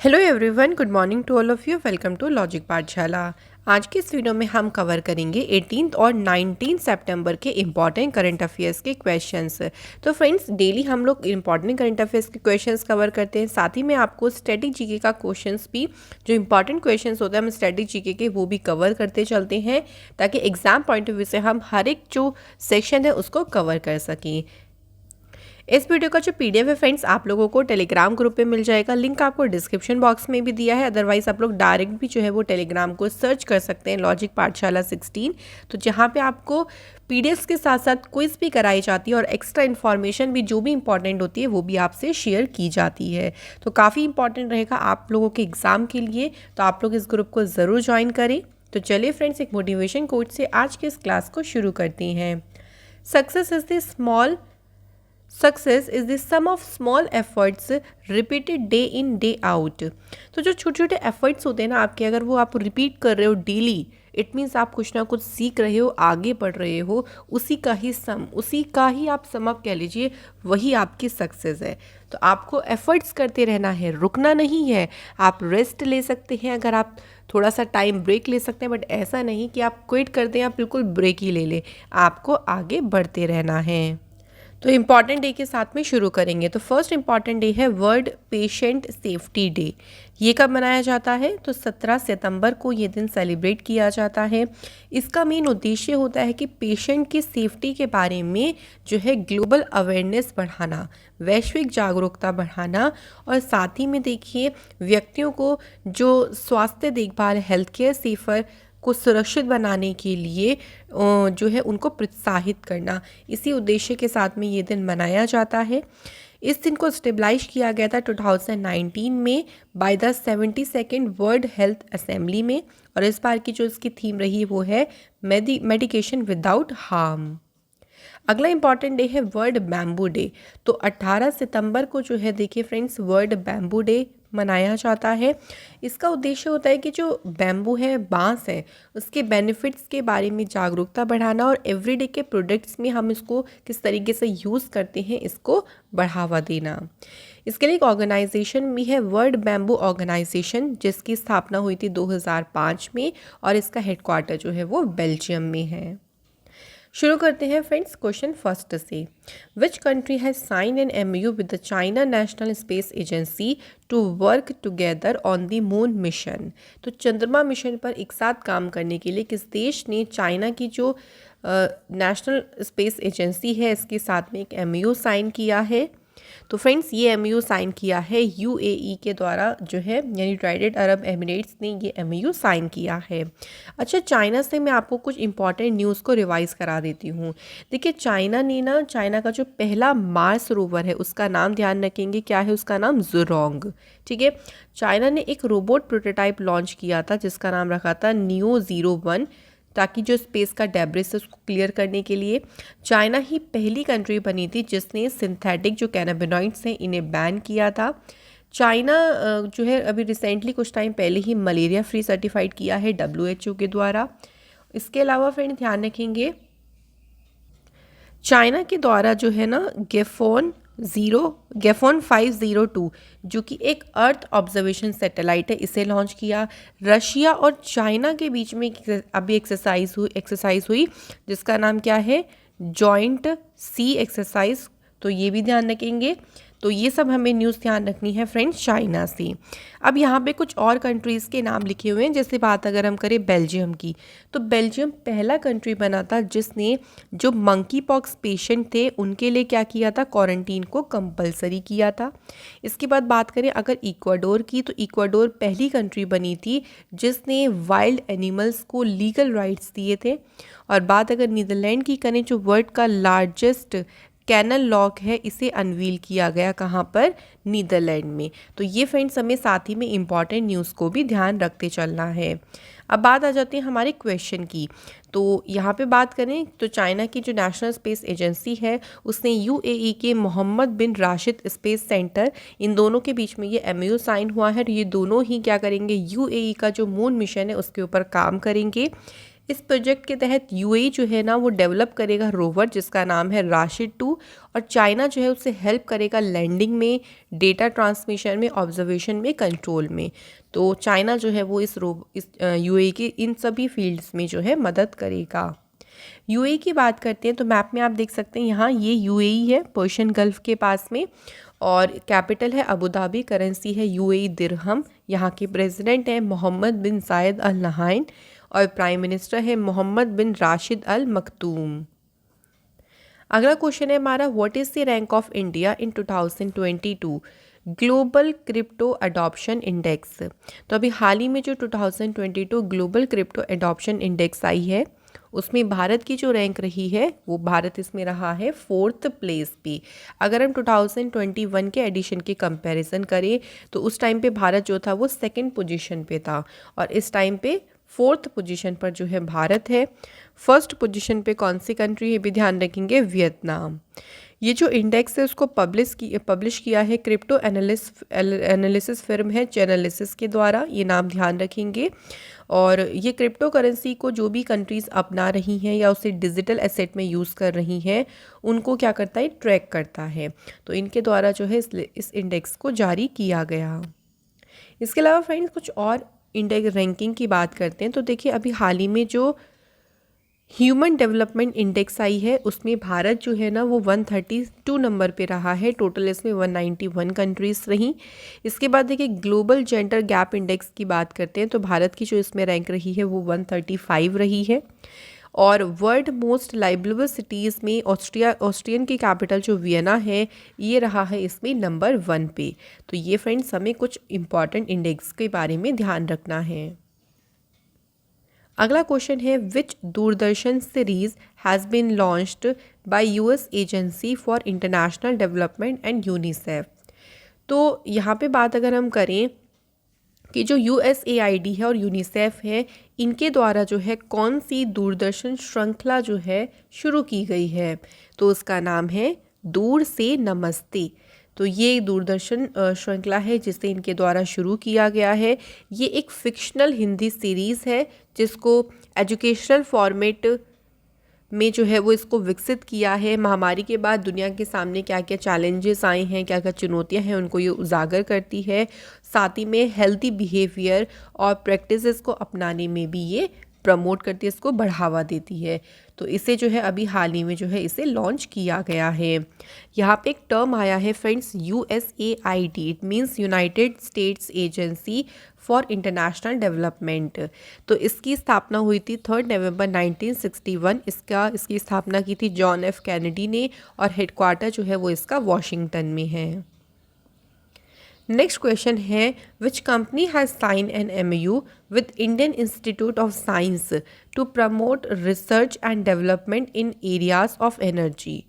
Hello everyone, good morning to all of you. Welcome to logic Pathshala. आज के इस video में हम कवर करेंगे 18 और 19 सितंबर के इम्पॉर्टेंट करंट अफेयर्स के क्वेश्चंस। तो फ्रेंड्स, डेली हम लोग इम्पॉर्टेंट करंट अफेयर्स के क्वेश्चंस कवर करते हैं। साथ ही में आपको स्टैटिक जीके का क्वेश्चंस भी, जो इम्पॉर्टेंट क्वेश्चंस होते हैं हम स्टैटिक जीके के, वो भी कवर करते चलते हैं, ताकि एग्जाम पॉइंट ऑफ व्यू से हम हर एक जो सेक्शन है उसको कवर कर सकें। इस वीडियो का जो पीडीएफ है फ्रेंड्स, आप लोगों को टेलीग्राम ग्रुप पे मिल जाएगा। लिंक आपको डिस्क्रिप्शन बॉक्स में भी दिया है। अदरवाइज आप लोग डायरेक्ट भी जो है वो टेलीग्राम को सर्च कर सकते हैं, लॉजिक पाठशाला 16। तो जहाँ पे आपको पीडीएफ के साथ साथ क्विज भी कराई जाती है और एक्स्ट्रा इन्फॉर्मेशन भी जो भी इंपॉर्टेंट होती है वो भी आपसे शेयर की जाती है। तो काफ़ी इंपॉर्टेंट रहेगा आप लोगों के एग्ज़ाम के लिए, तो आप लोग इस ग्रुप को ज़रूर ज्वाइन करें। तो चलिए फ्रेंड्स, एक मोटिवेशन कोट से आज के इस क्लास को शुरू करते हैं। Success is the sum of small efforts repeated day in day out. तो जो छोटे छोटे एफर्ट्स होते हैं ना आपके, अगर वो आप रिपीट कर रहे हो डेली, इट मीन्स आप कुछ ना कुछ सीख रहे हो, आगे बढ़ रहे हो, उसी का ही आप सम अप कह लीजिए, वही आपकी सक्सेस है। तो आपको एफर्ट्स करते रहना है, रुकना नहीं है। आप रेस्ट ले सकते हैं, अगर आप थोड़ा सा टाइम ब्रेक ले सकते हैं, बट ऐसा नहीं कि आप क्विट कर दें, आप बिल्कुल ब्रेक ही ले लें। आपको आगे बढ़ते रहना है। तो इम्पॉर्टेंट डे के साथ में शुरू करेंगे। तो फर्स्ट इम्पॉर्टेंट डे है वर्ल्ड पेशेंट सेफ्टी डे। ये कब मनाया जाता है? तो 17 सितंबर को ये दिन सेलिब्रेट किया जाता है। इसका मेन उद्देश्य होता है कि पेशेंट की सेफ्टी के बारे में जो है ग्लोबल अवेयरनेस बढ़ाना, वैश्विक जागरूकता बढ़ाना, और साथ ही में देखिए व्यक्तियों को जो स्वास्थ्य देखभाल, हेल्थ केयर सेफर को सुरक्षित बनाने के लिए जो है उनको प्रोत्साहित करना, इसी उद्देश्य के साथ में ये दिन मनाया जाता है। इस दिन को स्टेबलाइज किया गया था 2019 में by the 72nd world health assembly में, और इस बार की जो इसकी थीम रही वो है मेडिकेशन विदाउट हार्म। अगला इंपॉर्टेंट डे है वर्ल्ड बैम्बू डे। तो 18 सितंबर को जो है देखिए फ्रेंड्स, वर्ल्ड बैम्बू डे मनाया जाता है। इसका उद्देश्य होता है कि जो बैम्बू है, बांस है, उसके बेनिफिट्स के बारे में जागरूकता बढ़ाना, और एवरीडे के प्रोडक्ट्स में हम इसको किस तरीके से यूज़ करते हैं इसको बढ़ावा देना। इसके लिए एक ऑर्गेनाइजेशन भी है, वर्ल्ड बैम्बू ऑर्गेनाइजेशन, जिसकी स्थापना हुई थी 2005 में, और इसका हेडक्वार्टर जो है वो बेल्जियम में है। शुरू करते हैं फ्रेंड्स क्वेश्चन फर्स्ट से। Which country has sign an MOU with the China national space agency to work together on the moon mission. तो चंद्रमा मिशन पर एक साथ काम करने के लिए किस देश ने चाइना की जो नेशनल स्पेस एजेंसी है इसके साथ में एक MOU साइन किया है? तो फ्रेंड्स, ये MOU साइन किया है UAE के द्वारा, जो है यानी यूनाइटेड अरब एमिरेट्स ने ये MOU साइन किया है। अच्छा, चाइना से मैं आपको कुछ इंपॉर्टेंट न्यूज़ को रिवाइज करा देती हूँ। देखिए, चाइना का जो पहला मार्स रोवर है उसका नाम ध्यान रखेंगे, क्या है उसका नाम? ज़ुरोंग। ठीक है। चाइना ने एक रोबोट प्रोटोटाइप लॉन्च किया था जिसका नाम रखा था NEO-01, ताकि जो स्पेस का डेब्रिस है उसको क्लियर करने के लिए। चाइना ही पहली कंट्री बनी थी जिसने सिंथेटिक जो कैनाबिनॉइड्स हैं इन्हें बैन किया था। चाइना जो है अभी रिसेंटली कुछ टाइम पहले ही मलेरिया फ्री सर्टिफाइड किया है WHO के द्वारा। इसके अलावा फ्रेंड ध्यान रखेंगे, चाइना के द्वारा जो है ना गेफोन 502, जो कि एक अर्थ ऑब्जर्वेशन सैटेलाइट है, इसे लॉन्च किया। रशिया और चाइना के बीच में अभी एक्सरसाइज हुई जिसका नाम क्या है? जॉइंट सी एक्सरसाइज। तो ये भी ध्यान रखेंगे। तो ये सब हमें न्यूज़ ध्यान रखनी है फ्रेंड्स चाइना से। अब यहाँ पे कुछ और कंट्रीज़ के नाम लिखे हुए हैं। जैसे बात अगर हम करें बेल्जियम की, तो बेल्जियम पहला कंट्री बना था जिसने जो मंकी पॉक्स पेशेंट थे उनके लिए क्या किया था? क्वारंटीन को कंपलसरी किया था। इसके बाद बात करें अगर इक्वाडोर की, तो इक्वाडोर पहली कंट्री बनी थी जिसने वाइल्ड एनिमल्स को लीगल राइट्स दिए थे। और बात अगर नीदरलैंड की करें, जो वर्ल्ड का लार्जेस्ट कैनल लॉक है, इसे अनवील किया गया कहाँ पर? नीदरलैंड में। तो ये फ्रेंड्स हमें साथ ही में इम्पॉर्टेंट न्यूज़ को भी ध्यान रखते चलना है। अब बात आ जाती है हमारे क्वेश्चन की। तो यहाँ पे बात करें तो चाइना की जो नेशनल स्पेस एजेंसी है उसने UAE के मोहम्मद बिन राशिद स्पेस सेंटर, इन दोनों के बीच में ये MOU साइन हुआ है। और ये दोनों ही क्या करेंगे? UAE का जो मून मिशन है उसके ऊपर काम करेंगे। इस प्रोजेक्ट के तहत यूएई जो है ना वो डेवलप करेगा रोवर जिसका नाम है राशिद 2, और चाइना जो है उससे हेल्प करेगा लैंडिंग में, डेटा ट्रांसमिशन में, ऑब्जर्वेशन में, कंट्रोल में। तो चाइना जो है वो इस यूएई के इन सभी फील्ड्स में जो है मदद करेगा। यूएई की बात करते हैं तो मैप में आप देख सकते हैं यहाँ ये यूएई है पर्शियन गल्फ के पास में, और कैपिटल है अबू धाबी, करेंसी है यूएई दिरहम, यहाँ के प्रेसिडेंट है मोहम्मद बिन जायद अल नहायन और प्राइम मिनिस्टर है मोहम्मद बिन राशिद अल मखदूम। अगला क्वेश्चन है हमारा, what is the rank of India in 2022 global crypto adoption index. तो अभी हाल ही में जो 2022 ग्लोबल क्रिप्टो अडॉप्शन इंडेक्स आई है उसमें भारत की जो रैंक रही है वो भारत इसमें रहा है 4th प्लेस पे। अगर हम 2021 के एडिशन के कंपैरिजन करें तो उस टाइम पे भारत जो था वो 2nd पोजीशन पे था, और इस टाइम पे 4th पोजीशन पर जो है भारत है। 1st पोजीशन पे कौन सी कंट्री है भी ध्यान रखेंगे, वियतनाम। ये जो इंडेक्स है उसको पब्लिश किया है क्रिप्टो एनालिसिस फर्म है चैनलिसिस के द्वारा, ये नाम ध्यान रखेंगे। और ये क्रिप्टो करेंसी को जो भी कंट्रीज़ अपना रही हैं या उसे डिजिटल एसेट में यूज़ कर रही हैं उनको क्या करता है, ट्रैक करता है। तो इनके द्वारा जो है इस इंडेक्स को जारी किया गया। इसके अलावा फ्रेंड्स कुछ और इंडेक्स रैंकिंग की बात करते हैं तो देखिए अभी हाल ही में जो ह्यूमन डेवलपमेंट इंडेक्स आई है उसमें भारत जो है ना वो 132 नंबर पे रहा है, टोटल इसमें 191 कंट्रीज़ रहीं। इसके बाद देखिए ग्लोबल जेंडर गैप इंडेक्स की बात करते हैं तो भारत की जो इसमें रैंक रही है वो 135 रही है। और वर्ल्ड मोस्ट लाइबलेबल सिटीज़ में ऑस्ट्रियन की कैपिटल जो वियना है ये रहा है इसमें नंबर 1 पे। तो ये फ्रेंड्स हमें कुछ इंपॉर्टेंट इंडेक्स के बारे में ध्यान रखना है। अगला क्वेश्चन है, which Doordarshan series has been launched by US agency for international development and UNICEF. तो यहाँ पे बात अगर हम करें कि जो USAID है और यूनिसेफ है इनके द्वारा जो है कौन सी दूरदर्शन श्रृंखला जो है शुरू की गई है, तो उसका नाम है दूर से नमस्ते। तो ये दूरदर्शन श्रृंखला है जिसे इनके द्वारा शुरू किया गया है। ये एक फिक्शनल हिंदी सीरीज़ है जिसको एजुकेशनल फॉर्मेट में जो है वो इसको विकसित किया है। महामारी के बाद दुनिया के सामने क्या क्या चैलेंजेस आए हैं, क्या क्या चुनौतियां हैं उनको ये उजागर करती है। साथ ही में हेल्दी बिहेवियर और प्रैक्टिसेस को अपनाने में भी ये प्रमोट करती है, इसको बढ़ावा देती है। तो इसे जो है अभी हाल ही में जो है इसे लॉन्च किया गया है। यहाँ पे एक टर्म आया है friends USAID, it means United states agency for international development. तो इसकी स्थापना हुई थी 3 नवंबर 1961। इसकी स्थापना की थी जॉन एफ कैनेडी ने, और हेडक्वार्टर जो है वो इसका वॉशिंगटन में है। नेक्स्ट क्वेश्चन है, which company has sign an MOU with Indian institute of science to promote research and development in areas of energy.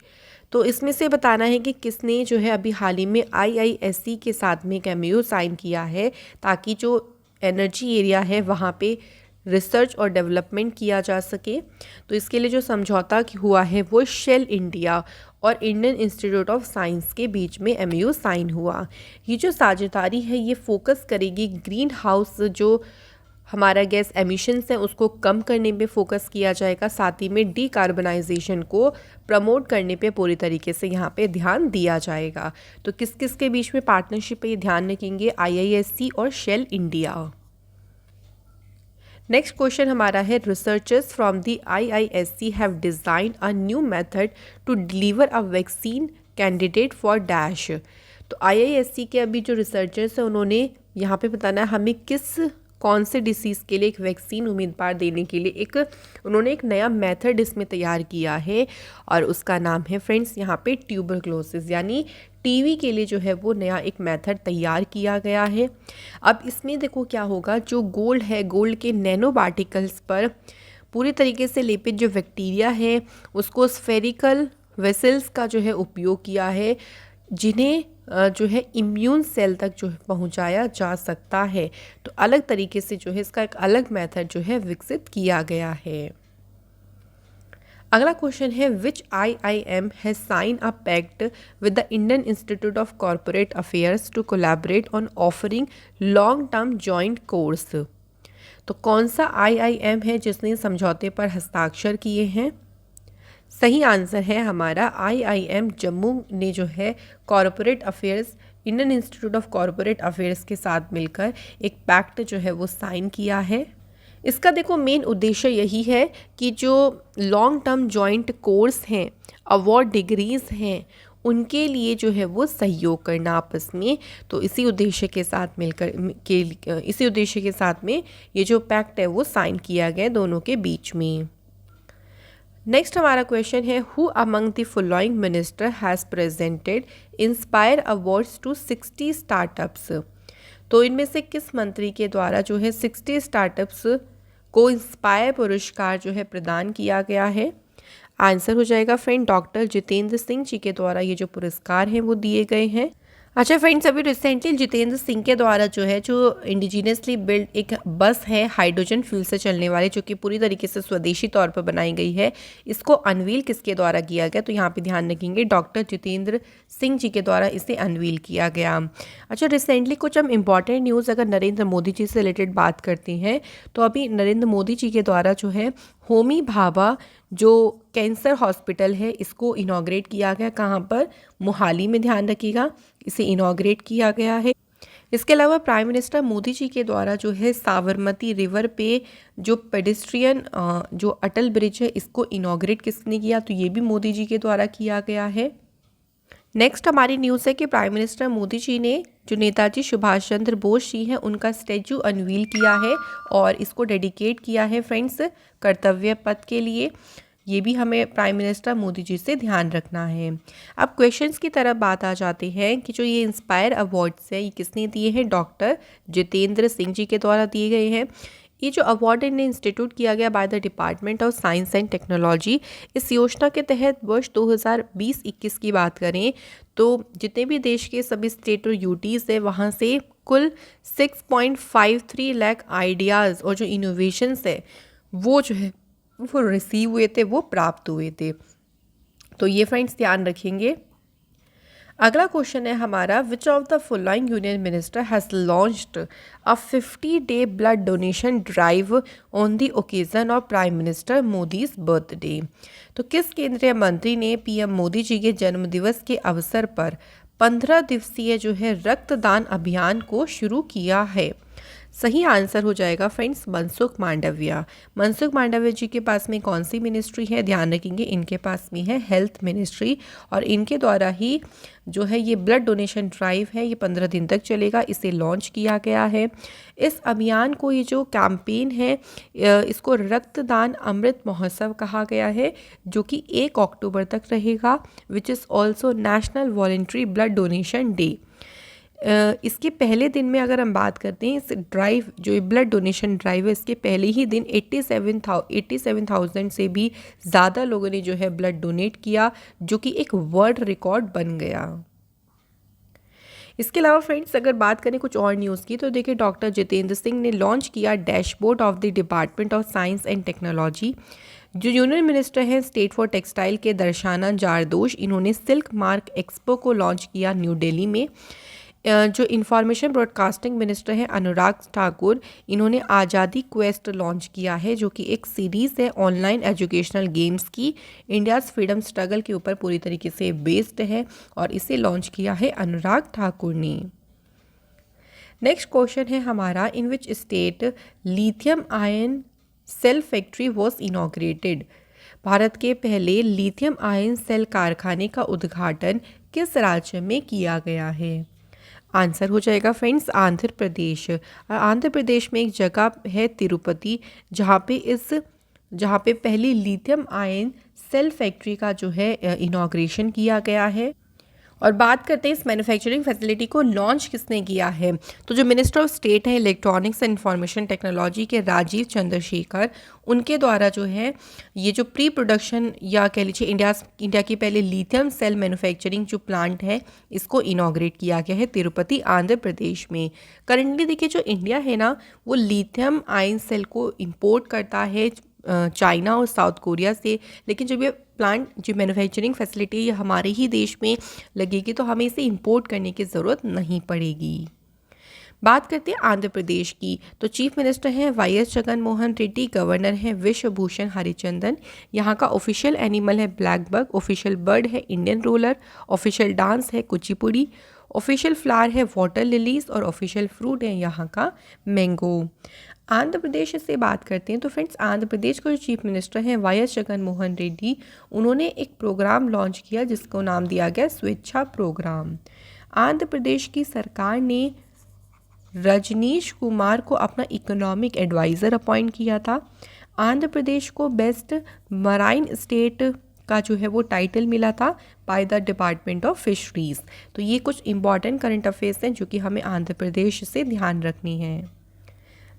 तो इसमें से बताना है कि किसने जो है अभी हाल ही में IISc के साथ में एक MOU साइन किया है ताकि जो एनर्जी एरिया है वहाँ पे रिसर्च और डेवलपमेंट किया जा सके। तो इसके लिए जो समझौता हुआ है वो शेल इंडिया और इंडियन इंस्टीट्यूट ऑफ साइंस के बीच में MOU साइन हुआ। ये जो साझेदारी है ये फोकस करेगी ग्रीन हाउस जो हमारा गैस एमिशंस हैं उसको कम करने पे फोकस किया जाएगा, साथ ही में डीकार्बनाइजेशन को प्रमोट करने पे पूरी तरीके से यहाँ पे ध्यान दिया जाएगा। तो किस किस के बीच में पार्टनरशिप पे ये ध्यान रखेंगे, IISc और शेल इंडिया। नेक्स्ट क्वेश्चन हमारा है, researchers from the IISc have design a new method to deliver a vaccine candidate for dash. तो IISc के अभी जो रिसर्चर्स हैं उन्होंने यहाँ पे बताना है हमें कौन से डिसीज़ के लिए एक वैक्सीन उम्मीदवार देने के लिए उन्होंने एक नया मेथड इसमें तैयार किया है, और उसका नाम है फ्रेंड्स यहाँ पे ट्यूबरक्लोसिस, यानी टीवी के लिए जो है वो नया एक मेथड तैयार किया गया है। अब इसमें देखो क्या होगा, जो गोल्ड है, गोल्ड के नैनो पार्टिकल्स पर पूरी तरीके से लेपित जो बैक्टीरिया है उसको स्फेरिकल वेसल्स का जो है उपयोग किया है जिन्हें जो है इम्यून सेल तक जो है पहुंचाया जा सकता है। तो अलग तरीके से जो है इसका एक अलग मेथड जो है विकसित किया गया है। अगला क्वेश्चन है, which IIM has sign a pact with the Indian institute of corporate affairs to collaborate on offering long term joint course. तो कौन सा IIM है जिसने समझौते पर हस्ताक्षर किए हैं? सही आंसर है हमारा IIM जम्मू ने जो है corporate affairs, Indian institute of corporate affairs के साथ मिलकर एक पैक्ट जो है वो साइन किया है। इसका देखो मेन उद्देश्य यही है कि जो लॉन्ग टर्म जॉइंट कोर्स हैं, अवार्ड डिग्रीज़ हैं, उनके लिए जो है वो सहयोग करना आपस में। तो इसी उद्देश्य के साथ में ये जो पैक्ट है वो साइन किया गया दोनों के बीच में। नेक्स्ट हमारा क्वेश्चन है, who among the following minister has presented inspire awards to 60 startups. तो इनमें से किस मंत्री के द्वारा जो है 60 स्टार्टअप्स को इंस्पायर पुरस्कार जो है प्रदान किया गया है? आंसर हो जाएगा फ्रेंड डॉक्टर जितेंद्र सिंह जी के द्वारा ये जो पुरस्कार हैं वो दिए गए हैं। अच्छा फ्रेंड्स, अभी रिसेंटली जितेंद्र सिंह के द्वारा जो है जो इंडिजीनियसली बिल्ड एक बस है हाइड्रोजन फ्यूल से चलने वाली, जो कि पूरी तरीके से स्वदेशी तौर पर बनाई गई है, इसको अनवील किसके द्वारा किया गया? तो यहाँ पे ध्यान रखेंगे डॉक्टर जितेंद्र सिंह जी के द्वारा इसे अनवील किया गया। अच्छा, रिसेंटली कुछ हम इंपॉर्टेंट न्यूज़ अगर नरेंद्र मोदी जी से रिलेटेड बात करते हैं तो अभी नरेंद्र मोदी जी के द्वारा जो है होमी भाभा जो कैंसर हॉस्पिटल है इसको इनॉग्रेट किया गया। कहाँ पर? मोहाली में, ध्यान रखिएगा, इसे इनॉग्रेट किया गया है। इसके अलावा प्राइम मिनिस्टर मोदी जी के द्वारा जो है साबरमती रिवर पे जो पेडेस्ट्रियन जो अटल ब्रिज है इसको इनॉग्रेट किसने किया? तो ये भी मोदी जी के द्वारा किया गया है। नेक्स्ट हमारी न्यूज़ है कि प्राइम मिनिस्टर मोदी जी ने जो नेताजी सुभाष चंद्र बोस जी हैं उनका स्टैचू अनवील किया है और इसको डेडिकेट किया है फ्रेंड्स कर्तव्य पथ के लिए। ये भी हमें प्राइम मिनिस्टर मोदी जी से ध्यान रखना है। अब क्वेश्चंस की तरफ बात आ जाती है कि जो ये इंस्पायर अवार्ड्स है ये किसने दिए हैं? डॉक्टर जितेंद्र सिंह जी के द्वारा दिए गए हैं। ये जो अवार्ड इन्हें इंस्टीट्यूट किया गया by the department of science and technology. इस योजना के तहत वर्ष 2020-21 की बात करें तो जितने भी देश के सभी स्टेट और यूटीज़ है वहाँ से कुल 6.53 लाख आइडियाज़ और जो इनोवेशंस है वो जो है वो रिसीव हुए थे, वो प्राप्त हुए थे। तो ये फ्रेंड्स ध्यान रखेंगे। अगला क्वेश्चन है हमारा, which of the following union minister has launched a 50-day blood donation drive on the occasion of prime minister Modi's birthday. तो किस केंद्रीय मंत्री ने पीएम मोदी जी के जन्मदिवस के अवसर पर 15 दिवसीय जो है रक्तदान अभियान को शुरू किया है? सही आंसर हो जाएगा फ्रेंड्स मनसुख मांडविया। मनसुख मांडविया जी के पास में कौन सी मिनिस्ट्री है? ध्यान रखेंगे इनके पास में है हेल्थ मिनिस्ट्री, और इनके द्वारा ही जो है ये ब्लड डोनेशन ड्राइव है ये 15 दिन तक चलेगा, इसे लॉन्च किया गया है। इस अभियान को, ये जो कैंपेन है इसको रक्तदान अमृत महोत्सव कहा गया है, जो कि 1 अक्टूबर तक रहेगा, which is also national voluntary blood donation day. इसके पहले दिन में अगर हम बात करते हैं, इस ड्राइव जो ब्लड डोनेशन ड्राइव है इसके पहले ही दिन 87,000 से भी ज़्यादा लोगों ने जो है ब्लड डोनेट किया, जो कि एक वर्ल्ड रिकॉर्ड बन गया। इसके अलावा फ्रेंड्स अगर बात करें कुछ और न्यूज़ की तो देखिए डॉक्टर जितेंद्र सिंह ने लॉन्च किया dashboard of the department of science and technology. जो यूनियन मिनिस्टर हैं स्टेट फॉर टेक्सटाइल के दर्शाना जारदोश, इन्होंने सिल्क मार्क एक्सपो को लॉन्च किया न्यू दिल्ली में। जो इंफॉर्मेशन ब्रॉडकास्टिंग मिनिस्टर हैं अनुराग ठाकुर, इन्होंने आज़ादी क्वेस्ट लॉन्च किया है, जो कि एक सीरीज़ है ऑनलाइन एजुकेशनल गेम्स की, इंडियाज़ फ्रीडम स्ट्रगल के ऊपर पूरी तरीके से बेस्ड है, और इसे लॉन्च किया है अनुराग ठाकुर ने। नेक्स्ट क्वेश्चन है हमारा, in which state lithium ion cell factory was inaugurated. Bharat के पहले लिथियम आयन सेल कारखाने का उद्घाटन किस राज्य में किया गया है? आंसर हो जाएगा फ्रेंड्स आंध्र प्रदेश। आंध्र प्रदेश में एक जगह है तिरुपति, जहाँ पे पहली लिथियम आयन सेल फैक्ट्री का जो है इनॉग्रेशन किया गया है। और बात करते हैं इस मैन्युफैक्चरिंग फैसिलिटी को लॉन्च किसने किया है, तो जो मिनिस्टर ऑफ स्टेट है इलेक्ट्रॉनिक्स एंड इंफॉर्मेशन टेक्नोलॉजी के राजीव चंद्रशेखर, उनके द्वारा जो है ये जो प्री प्रोडक्शन या कह लीजिए इंडिया की पहले लिथियम सेल मैन्युफैक्चरिंग जो प्लांट है इसको इनॉग्रेट किया गया है तिरुपति आंध्र प्रदेश में। करंटली देखिए जो इंडिया है ना वो लिथियम आयन सेल को इम्पोर्ट करता है चाइना और साउथ कोरिया से, लेकिन जब ये प्लांट जो मैन्युफैक्चरिंग फैसिलिटी ये हमारे ही देश में लगेगी तो हमें इसे इंपोर्ट करने की ज़रूरत नहीं पड़ेगी। बात करते हैं आंध्र प्रदेश की, तो चीफ मिनिस्टर हैं वाई.एस. जगन मोहन रेड्डी, गवर्नर हैं विश्वभूषण हरिचंदन। यहाँ का ऑफिशियल एनिमल है ब्लैक बग, ऑफिशियल बर्ड है इंडियन रोलर, ऑफिशियल डांस है कुचिपुड़ी, ऑफिशियल फ्लावर है वाटर लिलीज और ऑफिशियल फ्रूट है यहाँ का मैंगो। आंध्र प्रदेश से बात करते हैं तो फ्रेंड्स आंध्र प्रदेश के जो चीफ मिनिस्टर हैं वाई.एस. जगन मोहन रेड्डी, उन्होंने एक प्रोग्राम लॉन्च किया जिसको नाम दिया गया स्वेच्छा प्रोग्राम। आंध्र प्रदेश की सरकार ने रजनीश कुमार को अपना इकोनॉमिक एडवाइज़र अपॉइंट किया था। आंध्र प्रदेश को बेस्ट मराइन स्टेट का जो है वो टाइटल मिला था by the department of fisheries. तो ये कुछ इंपॉर्टेंट करंट अफेयर्स हैं जो कि हमें आंध्र प्रदेश से ध्यान रखनी है।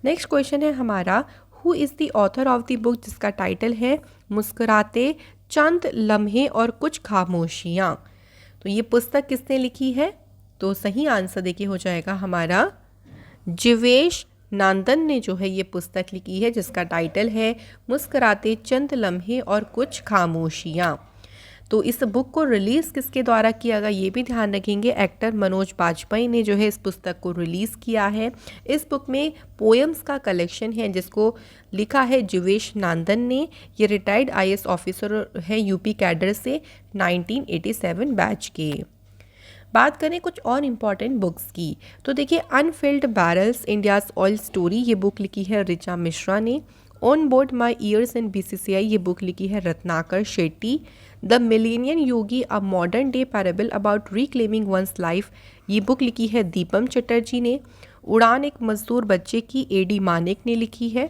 नेक्स्ट क्वेश्चन है हमारा, who is the author of the book, जिसका टाइटल है मुस्कुराते चंद लम्हे और कुछ खामोशियाँ। तो ये पुस्तक किसने लिखी है? तो सही आंसर देखिए हो जाएगा हमारा जीवेश नंदन ने जो है ये पुस्तक लिखी है जिसका टाइटल है मुस्कुराते चंद लम्हे और कुछ खामोशियाँ। तो इस बुक को रिलीज़ किसके द्वारा किया गया ये भी ध्यान रखेंगे, एक्टर मनोज बाजपेयी ने जो है इस पुस्तक को रिलीज़ किया है। इस बुक में पोएम्स का कलेक्शन है जिसको लिखा है जीवेश नंदन ने। ये रिटायर्ड आईएएस ऑफिसर है यूपी कैडर से 1987 बैच के। बात करें कुछ और इम्पॉर्टेंट बुक्स की, तो देखिए unfilled barrels India's oil story, ये बुक लिखी है ऋचा मिश्रा ने। On board my years in BCCI, ये बुक लिखी है Ratnakar Shetty. The millennial yogi a modern day parable about reclaiming one's life, ये बुक लिखी है दीपम चटर्जी ने। उड़ान एक मजदूर बच्चे की एडी मानेक ने लिखी है।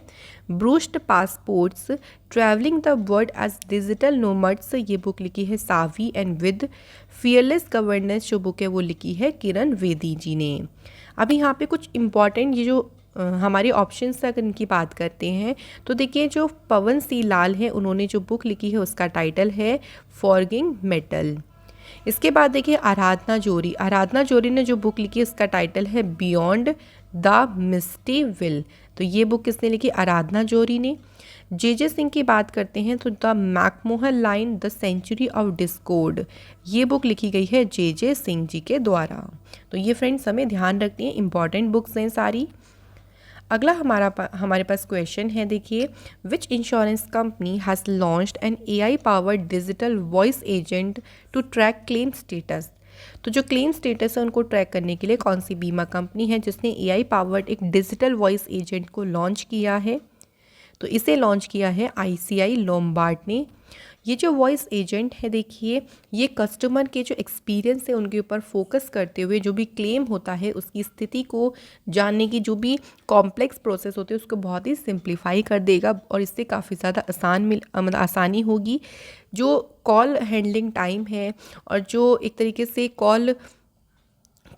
Bruised passports travelling the world as digital nomads, ये बुक लिखी है Savi and Vid. Fearless governance जो बुक है वो लिखी है किरण वेदी जी ने। अभी यहाँ पे कुछ इम्पॉर्टेंट ये जो हमारे ऑप्शंस अगर इनकी बात करते हैं तो देखिए जो पवन सी लाल है उन्होंने जो बुक लिखी है उसका टाइटल है फॉरगिंग मेटल। इसके बाद देखिए आराधना जोरी ने जो बुक लिखी है उसका टाइटल है बियॉन्ड द मिस्टी विल। तो ये बुक किसने लिखी? आराधना जोरी ने। जे सिंह की बात करते हैं तो the McMahon line the century of discord, ये बुक लिखी गई है जे सिंह जी के द्वारा। तो ये फ्रेंड्स हमें ध्यान रखनी है, इंपॉर्टेंट बुक्स हैं सारी। अगला हमारे पास क्वेश्चन है, देखिए which insurance company has launched an AI powered digital voice agent to track claim status. तो जो क्लेम स्टेटस है उनको ट्रैक करने के लिए कौन सी बीमा कंपनी है जिसने AI पावर्ड एक डिजिटल वॉइस एजेंट को लॉन्च किया है? तो इसे लॉन्च किया है ICI लोम्बार्ड ने। ये जो वॉइस एजेंट है देखिए ये कस्टमर के जो एक्सपीरियंस है उनके ऊपर फोकस करते हुए जो भी क्लेम होता है उसकी स्थिति को जानने की जो भी कॉम्प्लेक्स प्रोसेस होते हैं उसको बहुत ही सिंप्लीफाई कर देगा और इससे काफ़ी ज़्यादा आसानी होगी। जो कॉल हैंडलिंग टाइम है और जो एक तरीके से कॉल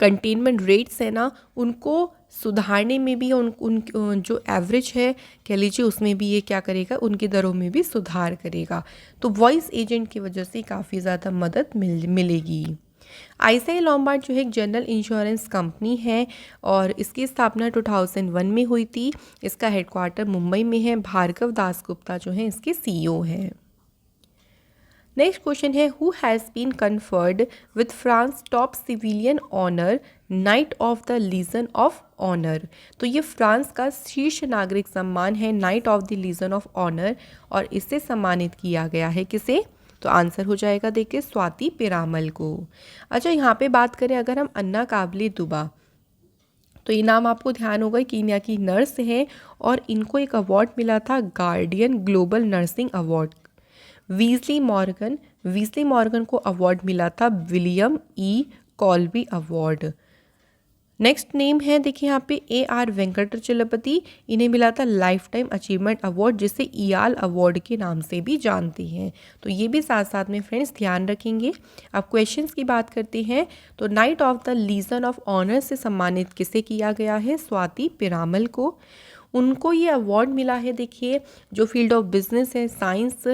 कंटेनमेंट रेट्स है ना उनको सुधारने में भी उन जो एवरेज है कह लीजिए उसमें भी ये क्या करेगा, उनकी दरों में भी सुधार करेगा। तो वॉइस एजेंट की वजह से काफ़ी ज़्यादा मदद मिलेगी। ICI लोम्बार्ड जो है एक जनरल इंश्योरेंस कंपनी है और इसकी स्थापना 2001 में हुई थी। इसका हेडक्वार्टर मुंबई में है। भार्गव दासगुप्ता जो है इसके CEO हैं। नेक्स्ट क्वेश्चन है, who has been conferred with France top civilian honour knight of the legion of honour. तो ये फ्रांस का शीर्ष नागरिक सम्मान है knight of the legion of honour और इससे सम्मानित किया गया है किसे? तो आंसर हो जाएगा देखिए स्वाति पिरामल को। अच्छा यहाँ पे बात करें अगर हम अन्ना काबले दुबा, तो ये नाम आपको ध्यान होगा कीनिया की नर्स है और इनको एक अवार्ड मिला था guardian global nursing award. Weasley Morgan को अवार्ड मिला था William E. कॉल्बी award. Next name है देखिए यहाँ पे AR वेंकटचलपति, इन्हें मिला था लाइफ टाइम अचीवमेंट अवार्ड जिसे EAL अवार्ड के नाम से भी जानते हैं। तो ये भी साथ साथ में फ्रेंड्स ध्यान रखेंगे। अब क्वेश्चंस की बात करते हैं तो knight of the legion of honour से सम्मानित किसे किया गया है? स्वाति पिरामल को। उनको ये अवार्ड मिला है देखिए जो फील्ड ऑफ बिजनेस है, साइंस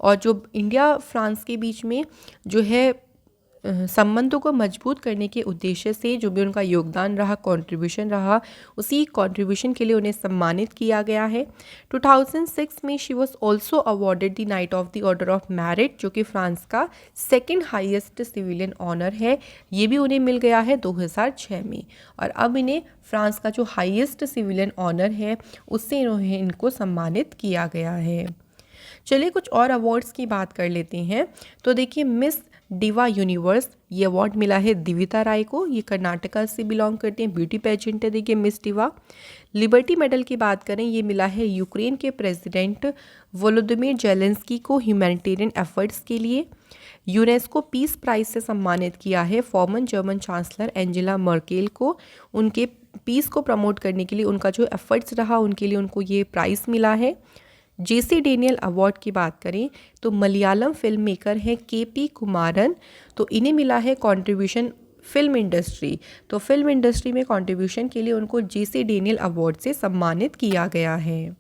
और जो इंडिया फ्रांस के बीच में जो है संबंधों को मजबूत करने के उद्देश्य से जो भी उनका योगदान रहा, कंट्रीब्यूशन रहा, उसी कंट्रीब्यूशन के लिए उन्हें सम्मानित किया गया है। 2006 में she was also awarded the night of the order of merit, जो कि फ्रांस का सेकेंड हाईएस्ट सिविलियन ऑनर है। ये भी उन्हें मिल गया है 2006 में, और अब इन्हें फ्रांस का जो हाईएस्ट सिविलियन ऑनर है उससे इनको सम्मानित किया गया है। चलिए कुछ और अवार्ड्स की बात कर लेते हैं। तो देखिए, मिस डिवा यूनिवर्स, ये अवार्ड मिला है दिविता राय को। ये कर्नाटका से बिलोंग करते हैं, ब्यूटी पेजेंट है देखिए मिस डिवा। लिबर्टी मेडल की बात करें, ये मिला है यूक्रेन के प्रेसिडेंट वोलोदिमिर जेलेंस्की को ह्यूमैनिटेरियन एफर्ट्स के लिए। यूनेस्को पीस प्राइज से सम्मानित किया है farmer German chancellor Angela Merkel को। उनके पीस को प्रमोट करने के लिए उनका जो एफर्ट्स रहा उनके लिए उनको ये प्राइज़ मिला है। जेसी डेनियल अवार्ड की बात करें तो मलयालम फिल्म मेकर हैं केपी कुमारन, तो इन्हें मिला है कंट्रीब्यूशन फिल्म इंडस्ट्री। तो फिल्म इंडस्ट्री में कंट्रीब्यूशन के लिए उनको जेसी डेनियल अवार्ड से सम्मानित किया गया है।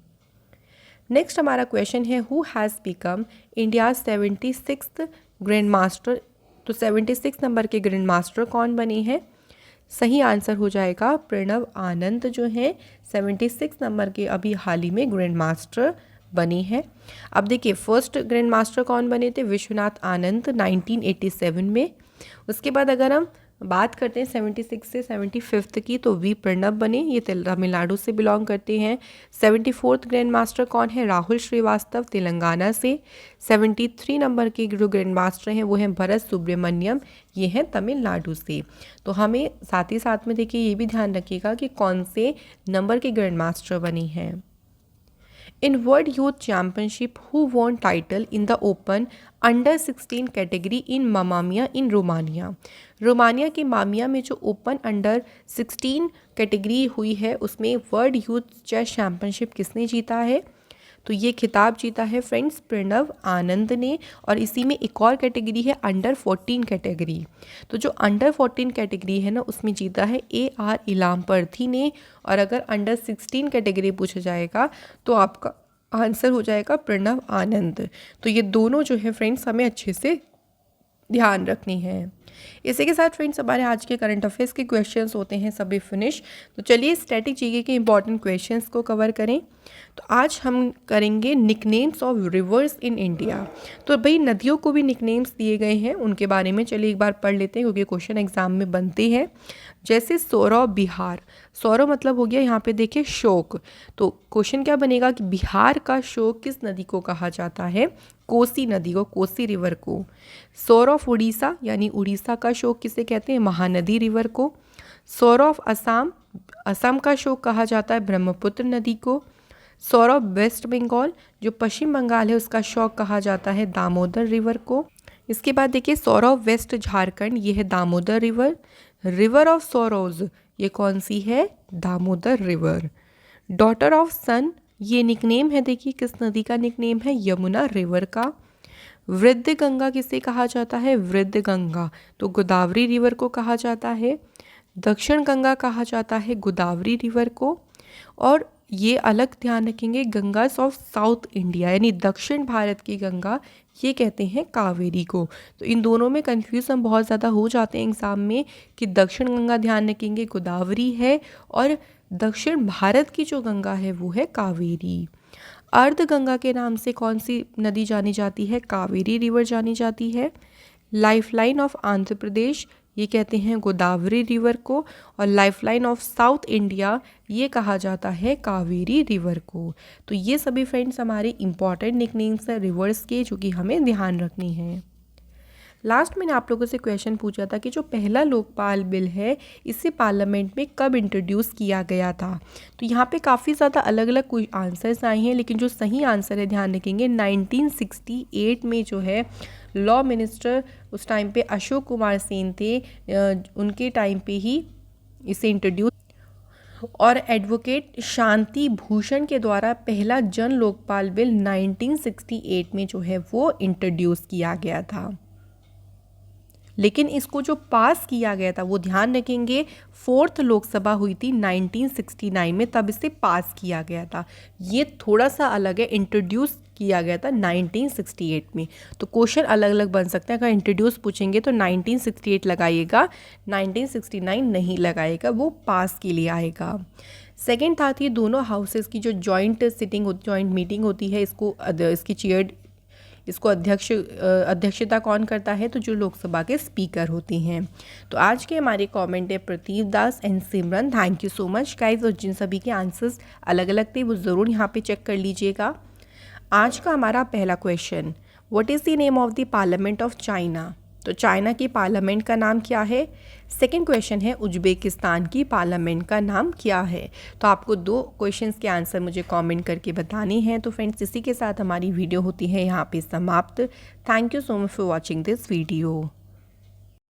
नेक्स्ट हमारा क्वेश्चन है, who has become India 76th grand master. तो 76 नंबर के ग्रैंड मास्टर कौन बने हैं? सही आंसर हो जाएगा प्रणव आनंद, जो हैं 76 नंबर के अभी हाल ही में ग्रैंड मास्टर बनी है। अब देखिए, फर्स्ट ग्रैंड मास्टर कौन बने थे? विश्वनाथ आनंद 1987 में। उसके बाद अगर हम बात करते हैं 76 से 75 की, तो वी प्रणब बने, ये तमिलनाडु से बिलोंग करते हैं। 74th ग्रैंड मास्टर कौन है? राहुल श्रीवास्तव तेलंगाना से। 73 नंबर के जो ग्रैंड मास्टर हैं वो हैं भरत सुब्रमण्यम, ये हैं तमिलनाडु से। तो हमें साथ ही साथ में देखिए ये भी ध्यान रखिएगा कि कौन से नंबर के ग्रैंड मास्टर बनी हैं। In World Youth Championship, who won title in the Open Under 16 category in Mamamia in Romania? Romania के मामिया में जो ओपन अंडर 16 कैटेगरी हुई है उसमें वर्ल्ड यूथ चेस चैम्पियनशिप किसने जीता है? तो ये खिताब जीता है फ्रेंड्स प्रणव आनंद ने। और इसी में एक और कैटेगरी है अंडर 14 कैटेगरी। तो जो अंडर 14 कैटेगरी है ना उसमें जीता है AR इलामपर्थी ने। और अगर अंडर 16 कैटेगरी पूछा जाएगा तो आपका आंसर हो जाएगा प्रणव आनंद। तो ये दोनों जो है फ्रेंड्स हमें अच्छे से ध्यान रखनी है। इसी के साथ फ्रेंड्स हमारे आज के करंट अफेयर्स के क्वेश्चंस होते हैं सभी फिनिश। तो चलिए स्टैटिक जीके के इंपॉर्टेंट क्वेश्चंस को कवर करें। तो आज हम करेंगे nicknames of reverse in India. तो भाई नदियों को भी निकनेम्स दिए गए हैं, उनके बारे में चलिए एक बार पढ़ लेते हैं क्योंकि क्वेश्चन एग्जाम में बनते हैं। जैसे सौरव बिहार, सौरव मतलब हो गया यहाँ पे देखिए शोक। तो क्वेश्चन क्या बनेगा कि बिहार का शोक किस नदी को कहा जाता है? कोसी नदी को, कोसी रिवर को। सौरव उड़ीसा यानी उड़ीसा का शोक किसे कहते हैं? महानदी रिवर को। सौरव असम, असम का शोक कहा जाता है ब्रह्मपुत्र नदी को। सौरव वेस्ट बंगाल, जो पश्चिम बंगाल है उसका शोक कहा जाता है दामोदर रिवर को। इसके बाद देखिए सौरव वेस्ट झारखंड, ये है दामोदर रिवर। रिवर ऑफ सौरोज, ये कौन सी है? दामोदर रिवर। डॉटर ऑफ सन, ये निकनेम है देखिए किस नदी का निकनेम है? यमुना रिवर का। वृद्ध गंगा किसे कहा जाता है? वृद्ध गंगा, तो गोदावरी रिवर को कहा जाता है। दक्षिण गंगा कहा जाता है गोदावरी रिवर को। और ये अलग ध्यान रखेंगे, गंगास ऑफ साउथ इंडिया यानी दक्षिण भारत की गंगा, ये कहते हैं कावेरी को। तो इन दोनों में कंफ्यूज हम बहुत ज़्यादा हो जाते हैं एग्जाम में कि दक्षिण गंगा ध्यान रखेंगे गोदावरी है और दक्षिण भारत की जो गंगा है वो है कावेरी। अर्ध गंगा के नाम से कौन सी नदी जानी जाती है? कावेरी रिवर जानी जाती है। लाइफलाइन ऑफ आंध्र प्रदेश, ये कहते हैं गोदावरी रिवर को। और लाइफलाइन ऑफ साउथ इंडिया, ये कहा जाता है कावेरी रिवर को। तो ये सभी फ्रेंड्स हमारे इंपॉर्टेंट निकनेम्स हैं रिवर्स के, जो कि हमें ध्यान रखनी है। लास्ट मैंने आप लोगों से क्वेश्चन पूछा था कि जो पहला लोकपाल बिल है इसे पार्लियामेंट में कब इंट्रोड्यूस किया गया था? तो यहाँ पे काफ़ी ज़्यादा अलग अलग कोई आंसर्स आए हैं, लेकिन जो सही आंसर है ध्यान रखेंगे 1968 में जो है लॉ मिनिस्टर उस टाइम पे अशोक कुमार सेन थे, उनके टाइम पे ही इसे इंट्रोड्यूस, और एडवोकेट शांति भूषण के द्वारा पहला जन लोकपाल बिल 1968 में जो है वो इंट्रोड्यूस किया गया था। लेकिन इसको जो पास किया गया था वो ध्यान रखेंगे 4th लोकसभा हुई थी 1969 में, तब इसे पास किया गया था। ये थोड़ा सा अलग है, इंट्रोड्यूस किया गया था 1968 में। तो क्वेश्चन अलग अलग बन सकते हैं, अगर इंट्रोड्यूस पूछेंगे तो 1968 लगाइएगा, 1969 नहीं लगाएगा, वो पास के लिए आएगा। सेकेंड था कि दोनों हाउसेस की जो जॉइंट मीटिंग होती है, इसको अध्यक्षता कौन करता है, तो जो लोकसभा के स्पीकर होते हैं। तो आज के हमारे कमेंट है Prateek Das and Simran, thank you so much guys. और जिन सभी के आंसर्स अलग अलग थे वो ज़रूर यहाँ पे चेक कर लीजिएगा। आज का हमारा पहला question, what is the name of the parliament of China, तो चाइना की पार्लियामेंट का नाम क्या है। सेकंड क्वेश्चन है उज्बेकिस्तान की पार्लियामेंट का नाम क्या है। तो आपको 2 क्वेश्चंस के आंसर मुझे कमेंट करके बताने हैं। तो फ्रेंड्स, इसी के साथ हमारी वीडियो होती है यहाँ पे समाप्त। Thank you so much for watching this video.